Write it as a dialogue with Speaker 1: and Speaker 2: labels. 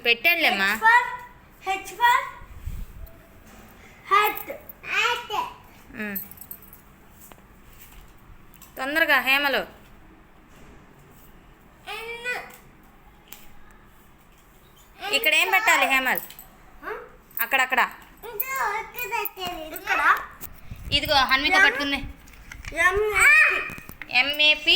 Speaker 1: పెట్టాడులేమ్మా. తొందరగా హేమలు. ఇక్కడ ఏం పెట్టాలి హేమల్? అక్కడక్కడ. ఇదిగో హన్విత పట్టుకుంది. MAP